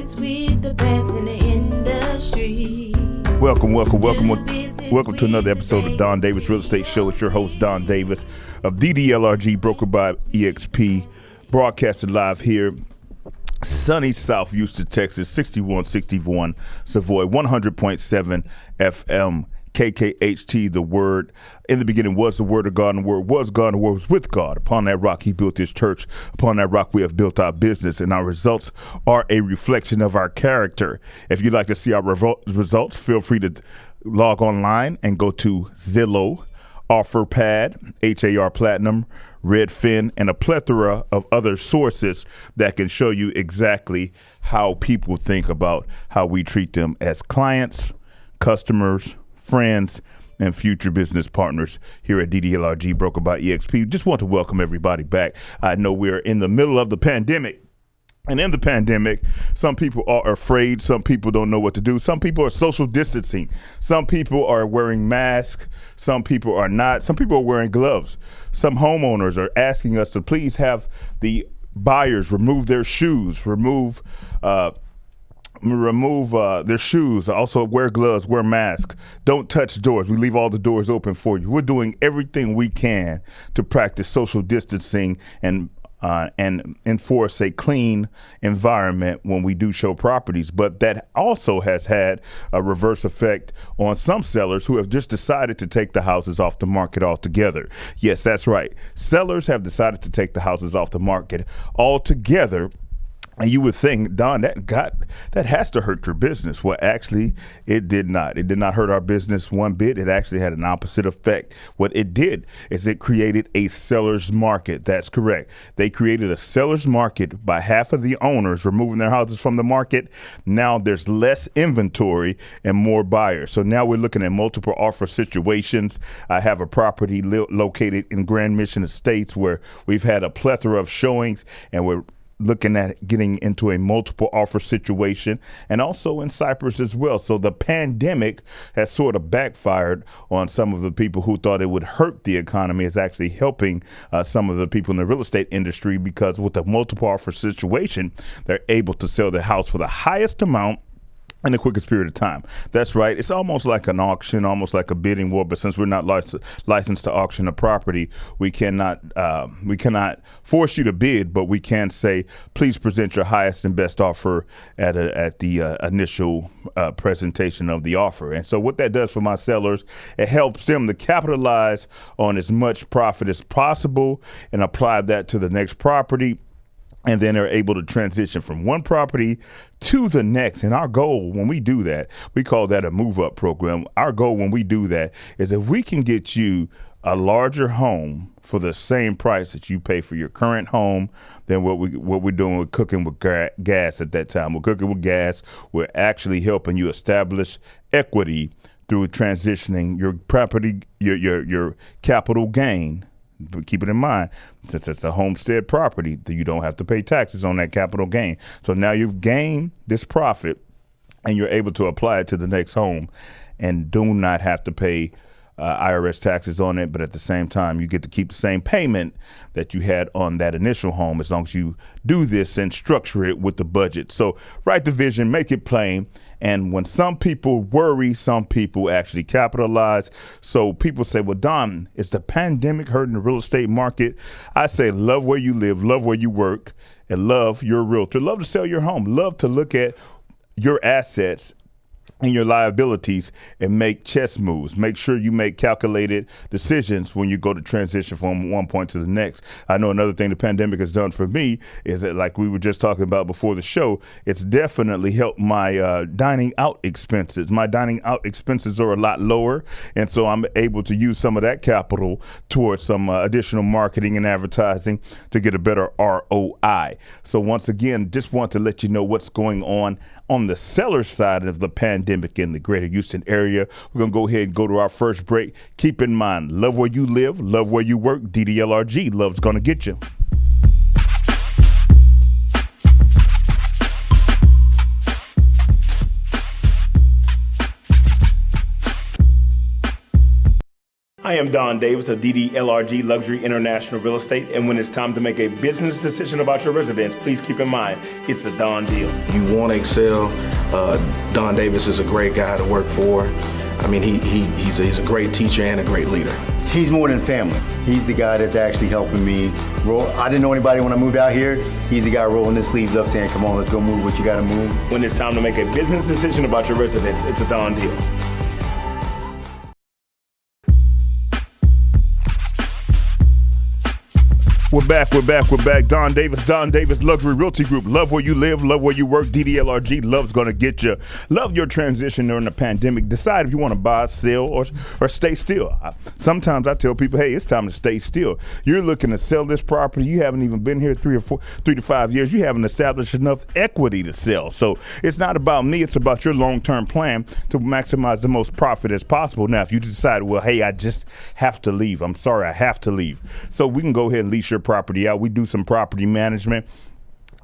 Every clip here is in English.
best with the best in the industry. Welcome to another episode of Don Davis Real Estate Show. It's your host, Don Davis of DDLRG, brokered by EXP, broadcasted live here, sunny South Houston, Texas, 6161 Savoy, 100.7 FM. KKHT, the Word. In the beginning was the Word of God, and the Word was God, and the Word was with God. Upon that rock, He built His church. Upon that rock, we have built our business, and our results are a reflection of our character. If you'd like to see our results, feel free to log online and go to Zillow, OfferPad, HAR Platinum, Redfin, and a plethora of other sources that can show you exactly how people think about how we treat them as clients, customers, friends, and future business partners here at DDLRG, brokered by EXP. Just want to welcome everybody back. I know we're in the middle of the pandemic. And in the pandemic, some people are afraid. Some people don't know what to do. Some people are social distancing. Some people are wearing masks. Some people are not. Some people are wearing gloves. Some homeowners are asking us to please have the buyers remove their shoes, remove their shoes, also wear gloves, wear masks, don't touch doors. We leave all the doors open for you. We're doing everything we can to practice social distancing and enforce a clean environment when we do show properties. But that also has had a reverse effect on some sellers who have just decided to take the houses off the market altogether. Yes, that's right. Sellers have decided to take the houses off the market altogether. And you would think, Don, that has to hurt your business. Well, actually, it did not. It did not hurt our business one bit. It actually had an opposite effect. What it did is it created a seller's market. That's correct. They created a seller's market by half of the owners removing their houses from the market. Now there's less inventory and more buyers. So now we're looking at multiple offer situations. I have a property located in Grand Mission Estates where we've had a plethora of showings, and we're looking at getting into a multiple offer situation, and also in Cyprus as well. So the pandemic has sort of backfired on some of the people who thought it would hurt the economy. Is actually helping some of the people in the real estate industry, because with the multiple offer situation, they're able to sell their house for the highest amount in the quickest period of time. That's right. It's almost like an auction, almost like a bidding war. But since we're not licensed to auction a property, we cannot force you to bid. But we can say, please present your highest and best offer at the initial presentation of the offer. And so what that does for my sellers, it helps them to capitalize on as much profit as possible and apply that to the next property. And then they're able to transition from one property to the next. And our goal when we do that, we call that a move up program. Our goal when we do that is if we can get you a larger home for the same price that you pay for your current home, then what we're doing, we're cooking with gas at that time. We're cooking with gas. We're actually helping you establish equity through transitioning your property, your capital gain. But keep it in mind, since it's a homestead property, that you don't have to pay taxes on that capital gain. So now you've gained this profit and you're able to apply it to the next home and do not have to pay IRS taxes on it. But at the same time, you get to keep the same payment that you had on that initial home, as long as you do this and structure it with the budget. So write the vision, make it plain. And when some people worry, some people actually capitalize. So people say, well, Don, is the pandemic hurting the real estate market? I say, love where you live, love where you work, and love your realtor. Love to sell your home. Love to look at your assets and your liabilities and make chess moves. Make sure you make calculated decisions when you go to transition from one point to the next. I know another thing the pandemic has done for me is that, like we were just talking about before the show, it's definitely helped my dining out expenses. My dining out expenses are a lot lower, and so I'm able to use some of that capital towards some additional marketing and advertising to get a better ROI. So once again, just want to let you know what's going on the seller side of the pandemic in the greater Houston area. We're going to go ahead and go to our first break. Keep in mind, love where you live, love where you work. DDLRG, love's going to get you. I am Don Davis of DDLRG Luxury International Real Estate, and when it's time to make a business decision about your residence, please keep in mind, it's a Don deal. You want to excel, Don Davis is a great guy to work for. I mean, he's a great teacher and a great leader. He's more than family. He's the guy that's actually helping me roll. I didn't know anybody when I moved out here. He's the guy rolling his sleeves up saying, come on, let's go move what you got to move. When it's time to make a business decision about your residence, it's a Don deal. We're back. Don Davis Luxury Realty Group. Love where you live, love where you work. DDLRG, love's going to get you. Love your transition during the pandemic. Decide if you want to buy, sell, or stay still. Sometimes I tell people, hey, it's time to stay still. You're looking to sell this property. You haven't even been here 3 to 5 years. You haven't established enough equity to sell. So it's not about me. It's about your long-term plan to maximize the most profit as possible. Now, if you decide, well, hey, I just have to leave. I'm sorry, I have to leave. So we can go ahead and lease your property out. We do some property management.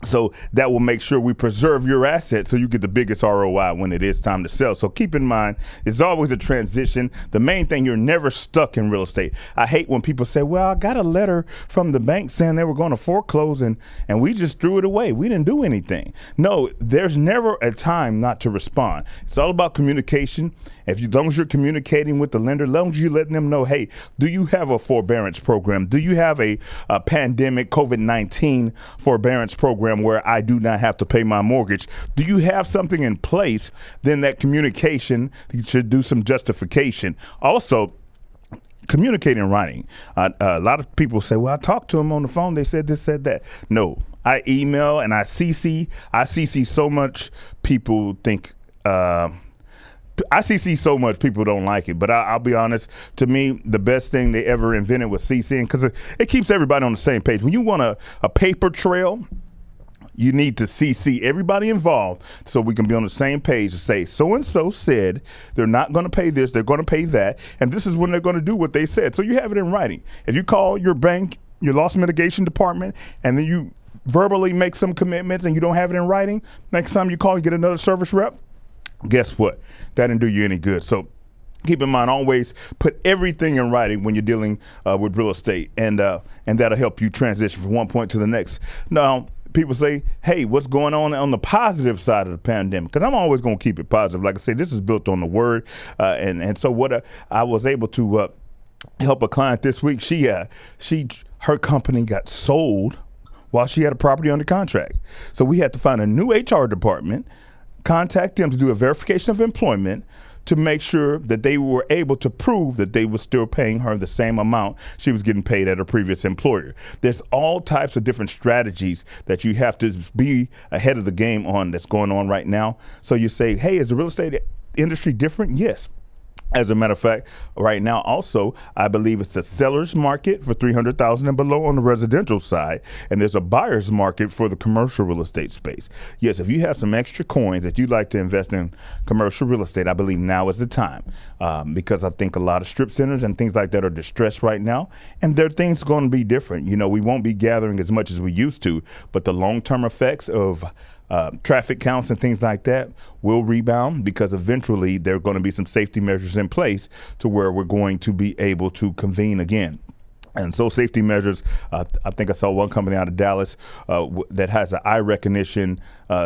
So that will make sure we preserve your assets so you get the biggest ROI when it is time to sell. So keep in mind, it's always a transition. The main thing, you're never stuck in real estate. I hate when people say, well, I got a letter from the bank saying they were going to foreclose and we just threw it away. We didn't do anything. No, there's never a time not to respond. It's all about communication. As long as you're communicating with the lender, as long as you're letting them know, hey, do you have a forbearance program? Do you have a pandemic COVID-19 forbearance program where I do not have to pay my mortgage? Do you have something in place? Then that communication should do some justification. Also, communicate in writing. A lot of people say, well, I talked to them on the phone. They said this, said that. No, I email and I CC. I CC so much people think, I see so much people don't like it, but I'll be honest, to me, the best thing they ever invented was CCing because it keeps everybody on the same page. When you want a paper trail, you need to CC everybody involved so we can be on the same page to say, so-and-so said they're not going to pay this, they're going to pay that, and this is when they're going to do what they said. So you have it in writing. If you call your bank, your loss mitigation department, and then you verbally make some commitments and you don't have it in writing, next time you call, you get another service rep, guess what? That didn't do you any good. So keep in mind, always put everything in writing when you're dealing with real estate, and that'll help you transition from one point to the next. Now, people say, hey, what's going on the positive side of the pandemic? Because I'm always going to keep it positive. Like I say, this is built on the word. And so what I was able to help a client this week, her company got sold while she had a property under contract. So we had to find a new HR department, contact them to do a verification of employment to make sure that they were able to prove that they were still paying her the same amount she was getting paid at her previous employer. There's all types of different strategies that you have to be ahead of the game on that's going on right now. So you say, hey, is the real estate industry different? Yes. As a matter of fact, right now also, I believe it's a seller's market for $300,000 and below on the residential side, and there's a buyer's market for the commercial real estate space. Yes, if you have some extra coins that you'd like to invest in commercial real estate, I believe now is the time, because I think a lot of strip centers and things like that are distressed right now, and their things going to be different. You know, we won't be gathering as much as we used to, but the long-term effects of traffic counts and things like that will rebound, because eventually there are going to be some safety measures in place to where we're going to be able to convene again. And so safety measures, I think I saw one company out of Dallas that has an eye recognition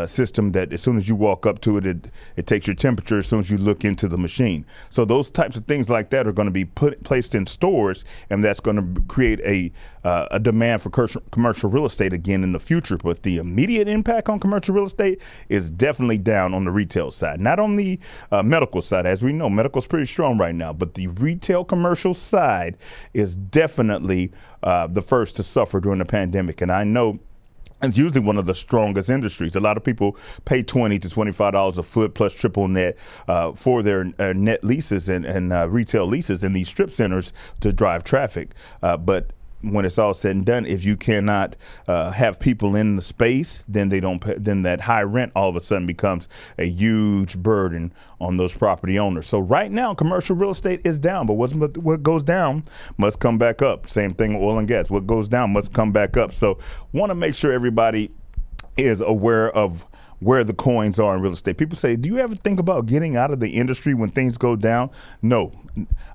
system that as soon as you walk up to it, it takes your temperature as soon as you look into the machine. So those types of things like that are going to be placed in stores, and that's going to create a demand for commercial real estate again in the future. But the immediate impact on commercial real estate is definitely down on the retail side, not on the medical side. As we know, medical is pretty strong right now, but the retail commercial side is definitely the first to suffer during the pandemic. And I know it's usually one of the strongest industries. A lot of people pay $20 to $25 a foot plus triple net for their net leases and retail leases in these strip centers to drive traffic. But when it's all said and done, if you cannot have people in the space, then they don't pay, then that high rent all of a sudden becomes a huge burden on those property owners. So right now, commercial real estate is down, but what goes down must come back up. Same thing with oil and gas. What goes down must come back up. So want to make sure everybody is aware of where the coins are in real estate. People say, do you ever think about getting out of the industry when things go down? No,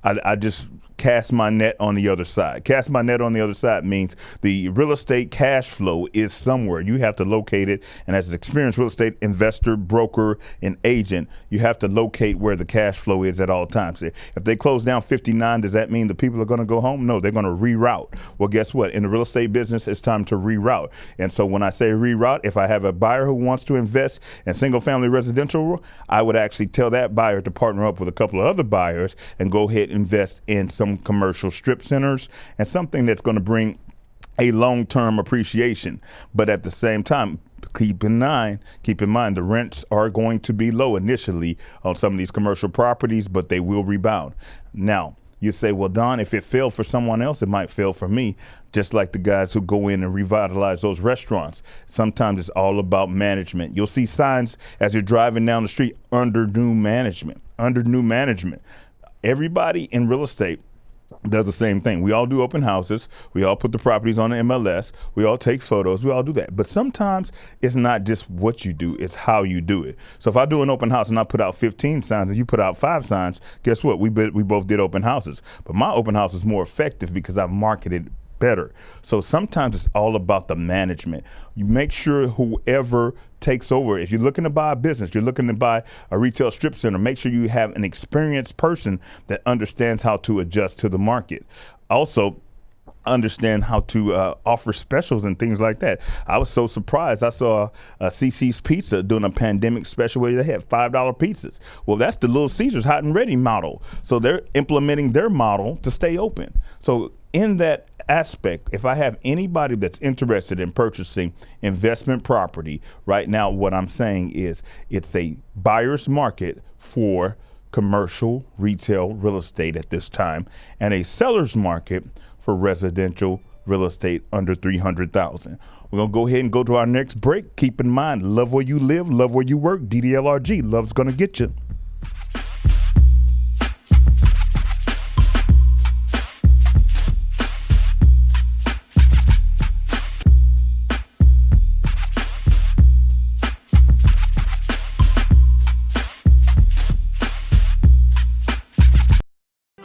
I just cast my net on the other side. Cast my net on the other side means the real estate cash flow is somewhere. You have to locate it. And as an experienced real estate investor, broker, and agent, you have to locate where the cash flow is at all times. If they close down 59, does that mean the people are going to go home? No, they're going to reroute. Well, guess what? In the real estate business, it's time to reroute. And so when I say reroute, if I have a buyer who wants to invest in single family residential, I would actually tell that buyer to partner up with a couple of other buyers and go ahead and invest in some commercial strip centers and something that's going to bring a long-term appreciation. But at the same time, keep in mind the rents are going to be low initially on some of these commercial properties, but they will rebound. Now, you say, well, Don, if it failed for someone else, it might fail for me, just like the guys who go in and revitalize those restaurants. Sometimes it's all about management. You'll see signs as you're driving down the street, under new management. Everybody in real estate does the same thing. We all do open houses. We all put the properties on the MLS. We all take photos. We all do that. But sometimes it's not just what you do, it's how you do it. So if I do an open house and I put out 15 signs and you put out 5 signs, guess what? We both did open houses. But my open house is more effective because I marketed better. So sometimes it's all about the management. You make sure whoever takes over, if you're looking to buy a business, you're looking to buy a retail strip center, make sure you have an experienced person that understands how to adjust to the market. Also, understand how to offer specials and things like that. I was so surprised. I saw CC's Pizza doing a pandemic special where they had $5 pizzas. Well, that's the Little Caesars hot and ready model. So they're implementing their model to stay open. So in that aspect, if I have anybody that's interested in purchasing investment property right now, what I'm saying is it's a buyer's market for commercial retail real estate at this time and a seller's market for residential real estate under 300,000. We're going to go ahead and go to our next break. Keep in mind, love where you live, love where you work. DDLRG, love's going to get you.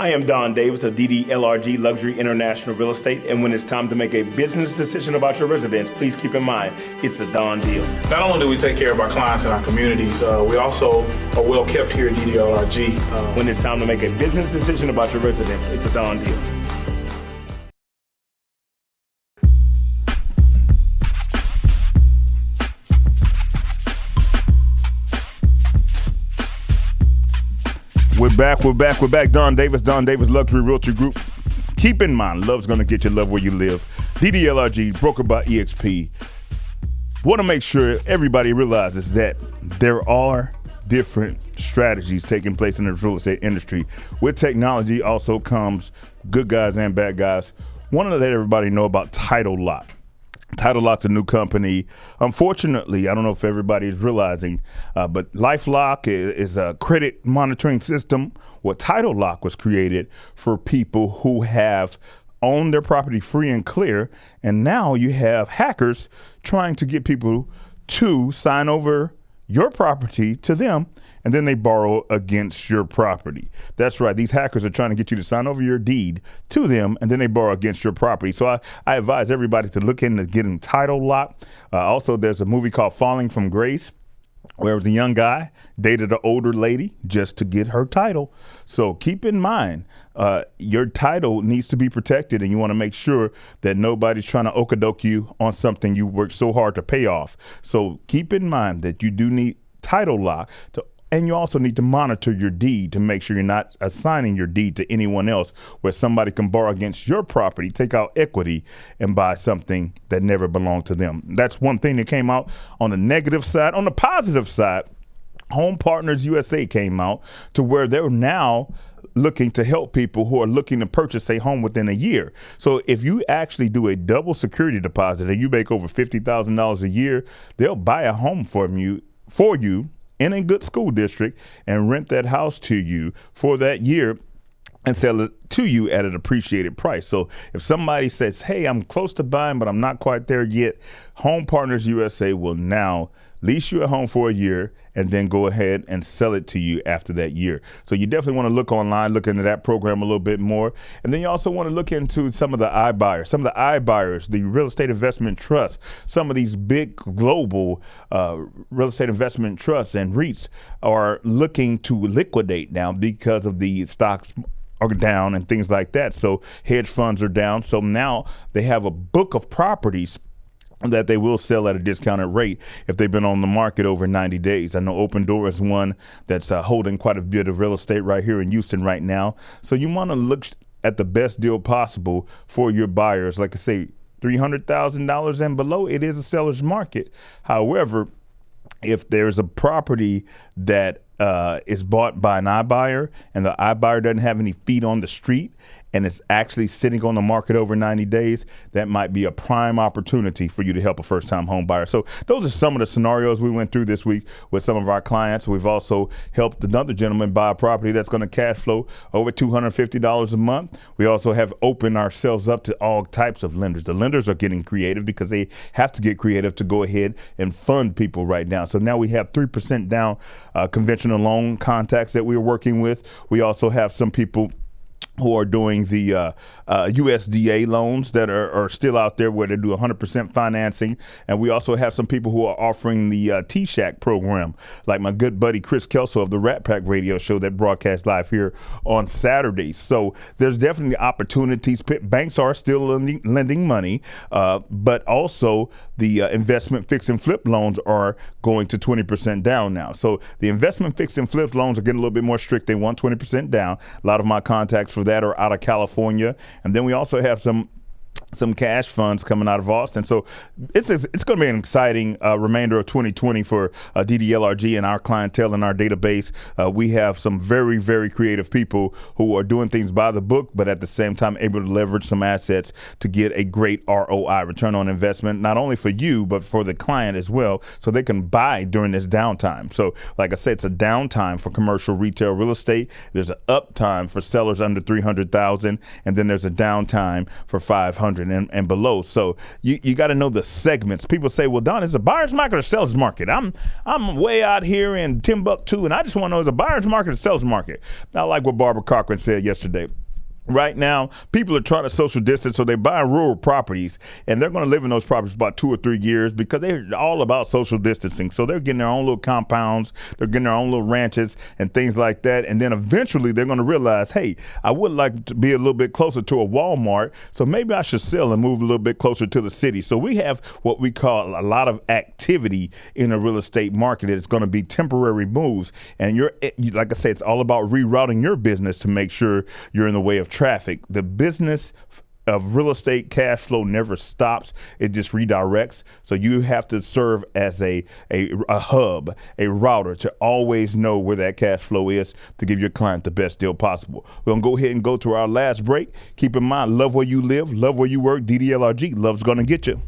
I am Don Davis of DDLRG Luxury International Real Estate, and when it's time to make a business decision about your residence, please keep in mind, it's a Don deal. Not only do we take care of our clients and our communities, we also are well kept here at DDLRG. When it's time to make a business decision about your residence, it's a Don deal. We're back. Don Davis Luxury Realty Group. Keep in mind, love's going to get you, love where you live. DDLRG, broker by EXP. Want to make sure everybody realizes that there are different strategies taking place in the real estate industry. With technology also comes good guys and bad guys. Want to let everybody know about Title Lock. Title Lock's a new company. Unfortunately, I don't know if everybody is realizing, but LifeLock is a credit monitoring system. Well, Title Lock was created for people who have owned their property free and clear, and now you have hackers trying to get people to sign over your property to them, and then they borrow against your property. That's right. These hackers are trying to get you to sign over your deed to them, and then they borrow against your property. So I advise everybody to look into getting Title Lock. Also, there's a movie called Falling from Grace, where it was a young guy dated an older lady just to get her title. So keep in mind, your title needs to be protected, and you want to make sure that nobody's trying to okadoke you on something you worked so hard to pay off. So keep in mind that you do need Title Lock and you also need to monitor your deed to make sure you're not assigning your deed to anyone else where somebody can borrow against your property, take out equity, and buy something that never belonged to them. That's one thing that came out on the negative side. On the positive side, Home Partners USA came out to where they're now looking to help people who are looking to purchase a home within a year. So if you actually do a double security deposit and you make over $50,000 a year, they'll buy a home for you in a good school district and rent that house to you for that year and sell it to you at an appreciated price. So if somebody says, hey, I'm close to buying, but I'm not quite there yet, Home Partners USA will now lease you a home for a year and then go ahead and sell it to you after that year. So you definitely want to look online, look into that program a little bit more. And then you also want to look into some of the iBuyers, the real estate investment trusts, some of these big global real estate investment trusts and REITs are looking to liquidate now because of the stocks are down and things like that. So hedge funds are down. So now they have a book of properties that they will sell at a discounted rate if they've been on the market over 90 days. I know Open Door is one that's holding quite a bit of real estate right here in Houston right now. So you want to look at the best deal possible for your buyers. Like I say, $300,000 and below, it is a seller's market. However, if there's a property that is bought by an iBuyer and the iBuyer doesn't have any feet on the street and it's actually sitting on the market over 90 days, that might be a prime opportunity for you to help a first-time home buyer. So those are some of the scenarios we went through this week with some of our clients. We've also helped another gentleman buy a property that's going to cash flow over $250 a month. We also have opened ourselves up to all types of lenders. The lenders are getting creative because they have to get creative to go ahead and fund people right now. So now we have 3% down conventional loan contacts that we're working with. We also have some people who are doing the USDA loans that are still out there where they do 100% financing. And we also have some people who are offering the T-Shack program, like my good buddy Chris Kelso of the Rat Pack radio show that broadcasts live here on Saturdays. So there's definitely opportunities. Banks are still lending money, but also the investment fix and flip loans are going to 20% down now. So the investment fix and flip loans are getting a little bit more strict. They want 20% down. A lot of my contacts for that are out of California. And then we also have some cash funds coming out of Austin. So it's going to be an exciting remainder of 2020 for DDLRG and our clientele and our database. We have some very, very creative people who are doing things by the book, but at the same time able to leverage some assets to get a great ROI, return on investment, not only for you, but for the client as well, so they can buy during this downtime. So like I said, it's a downtime for commercial retail real estate. There's an uptime for sellers under 300,000, and then there's a downtime for 500 and below. So you got to know the segments. People say, well, Don, is a buyer's market or seller's market? I'm way out here in Timbuktu, and I just want to know, is a buyer's market or seller's market? I like what Barbara Cochran said yesterday. Right now, people are trying to social distance, so they buy rural properties, and they're going to live in those properties about 2 or 3 years because they're all about social distancing. So they're getting their own little compounds, they're getting their own little ranches and things like that. And then eventually they're going to realize, hey, I would like to be a little bit closer to a Walmart, so maybe I should sell and move a little bit closer to the city. So we have what we call a lot of activity in a real estate market. It's going to be temporary moves. And like I say, it's all about rerouting your business to make sure you're in the way of traffic. The business of real estate cash flow never stops. It just redirects. So you have to serve as a hub, a router to always know where that cash flow is to give your client the best deal possible. We're going to go ahead and go to our last break. Keep in mind, love where you live, love where you work. DDLRG, love's going to get you.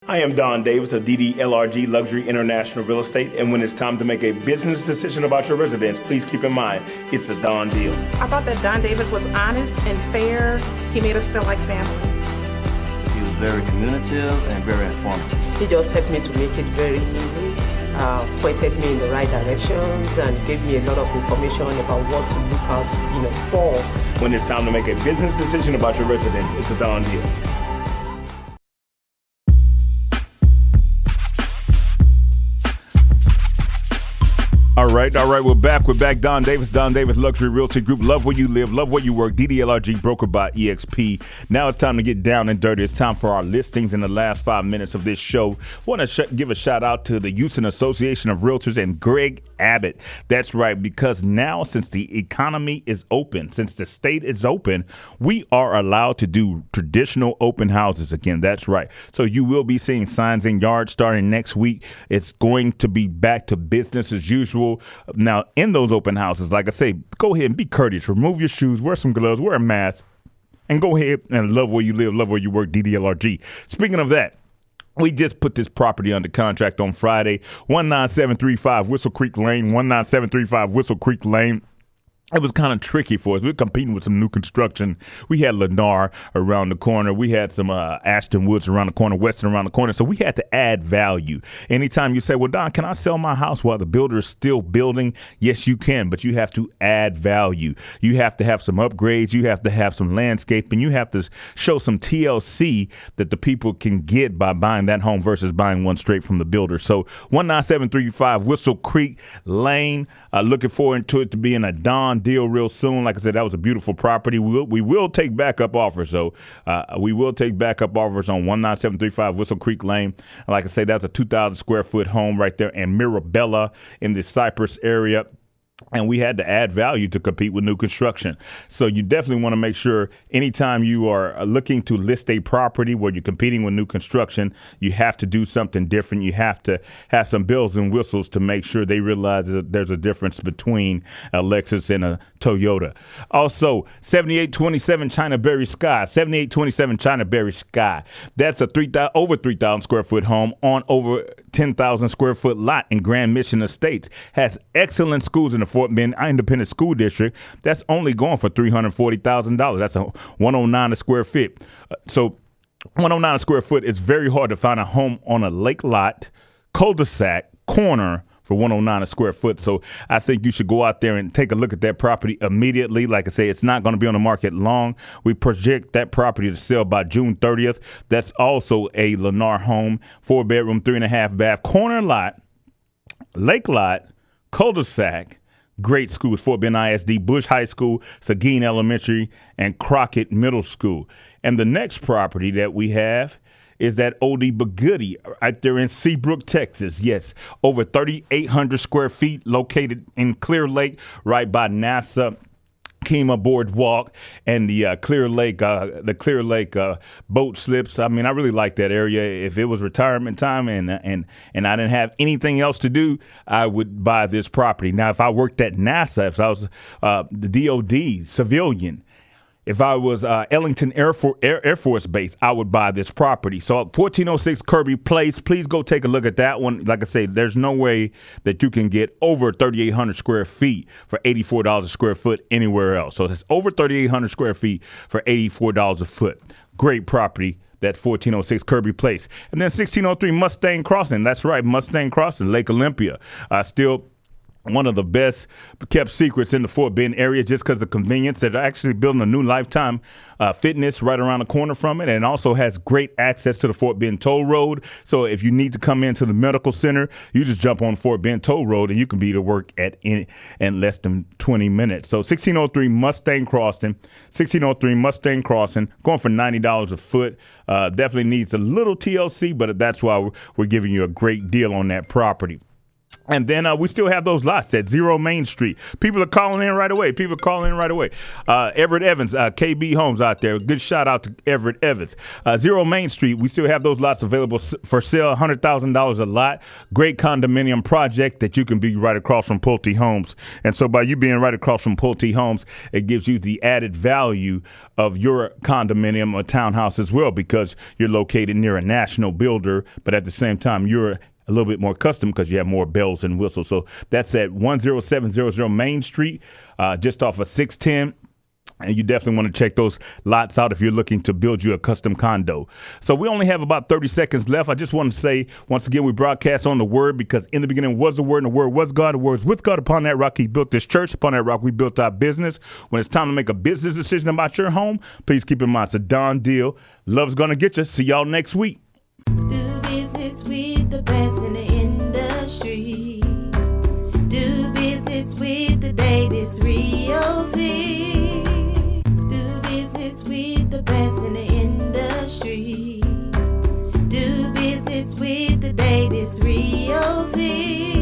I am Don Davis of DDLRG Luxury International Real Estate, and when it's time to make a business decision about your residence, please keep in mind, it's a Don deal. I thought that Don Davis was honest and fair. He made us feel like family. He was very communicative and very informative. He just helped me to make it very easy, pointed me in the right directions, and gave me a lot of information about what to look out, for. When it's time to make a business decision about your residence, it's a Don deal. All right. We're back. Don Davis Luxury Realty Group. Love where you live, love where you work. DDLRG, brokered by EXP. Now it's time to get down and dirty. It's time for our listings in the last 5 minutes of this show. Want to give a shout out to the Houston Association of Realtors and Greg Abbott. That's right, because now since the economy is open, since the state is open, we are allowed to do traditional open houses again. That's right. So you will be seeing signs in yards starting next week. It's going to be back to business as usual. Now, in those open houses, like I say, go ahead and be courteous. Remove your shoes, wear some gloves, wear a mask, and go ahead and love where you live, love where you work, DDLRG. Speaking of that, we just put this property under contract on Friday, 19735 Whistle Creek Lane, 19735 Whistle Creek Lane. It was kind of tricky for us. We were competing with some new construction. We had Lennar around the corner. We had some Ashton Woods around the corner, Weston around the corner. So we had to add value. Anytime you say, well, Don, can I sell my house while the builder is still building? Yes, you can, but you have to add value. You have to have some upgrades. You have to have some landscaping. You have to show some TLC that the people can get by buying that home versus buying one straight from the builder. So 19735 Whistle Creek Lane. Looking forward to it to being a Don deal real soon. Like I said, that was a beautiful property. We will take backup offers, though. We will take backup offers on 19735 Whistle Creek Lane. Like I said, that's a 2,000 square foot home right there in Mirabella in the Cypress area. And we had to add value to compete with new construction. So you definitely want to make sure anytime you are looking to list a property where you're competing with new construction, you have to do something different. You have to have some bells and whistles to make sure they realize that there's a difference between a Lexus and a Toyota. Also, 7827 China Berry Sky, 7827 China Berry Sky. That's a over 3,000 square foot home on over 10,000 square foot lot in Grand Mission Estates. Has excellent schools in the Fort Bend Independent School District. That's only going for $340,000. That's a 109 a square foot. So 109 a square foot, it's very hard to find a home on a lake lot, cul-de-sac, corner for 109 a square foot. So I think you should go out there and take a look at that property immediately. Like I say, it's not going to be on the market long. We project that property to sell by June 30th. That's also a Lennar home, 4-bedroom, 3.5 bath, corner lot, lake lot, cul-de-sac. Great schools, Fort Bend ISD, Bush High School, Seguin Elementary, and Crockett Middle School. And the next property that we have is that oldie but goodie right there in Seabrook, Texas. Yes, over 3,800 square feet, located in Clear Lake, right by NASA Kemah Boardwalk and the Clear Lake boat slips. I mean, I really like that area. If it was retirement time and I didn't have anything else to do, I would buy this property. Now, if I worked at NASA, if I was the DOD civilian, if I was Ellington Air Force Base, I would buy this property. So 1406 Kirby Place, please go take a look at that one. Like I say, there's no way that you can get over 3,800 square feet for $84 a square foot anywhere else. So that's over 3,800 square feet for $84 a foot. Great property. That's 1406 Kirby Place. And then 1603 Mustang Crossing. That's right, Mustang Crossing, Lake Olympia. Still one of the best kept secrets in the Fort Bend area just because of convenience. They're actually building a new Lifetime Fitness right around the corner from it, and also has great access to the Fort Bend Toll Road. So if you need to come into the medical center, you just jump on Fort Bend Toll Road and you can be to work in less than 20 minutes. So 1603 Mustang Crossing, going for $90 a foot. Definitely needs a little TLC, but that's why we're giving you a great deal on that property. And then we still have those lots at 0 Main Street. People are calling in right away. Everett Evans, KB Homes out there. Good shout out to Everett Evans. 0 Main Street, we still have those lots available for sale, $100,000 a lot. Great condominium project that you can be right across from Pulte Homes. And so by you being right across from Pulte Homes, it gives you the added value of your condominium or townhouse as well, because you're located near a national builder, but at the same time, you're a little bit more custom because you have more bells and whistles. So that's at 10700 Main Street, just off of 610. And you definitely want to check those lots out if you're looking to build you a custom condo. So we only have about 30 seconds left. I just want to say, once again, we broadcast on the Word, because in the beginning was the Word, and the Word was God. The Word was with God. Upon that rock, He built this church. Upon that rock, we built our business. When it's time to make a business decision about your home, please keep in mind, it's a done deal. Love's going to get you. See y'all next week. Do business with the best in the industry. Do business with the Davis Realty. Do business with the best in the industry. Do business with the Davis Realty.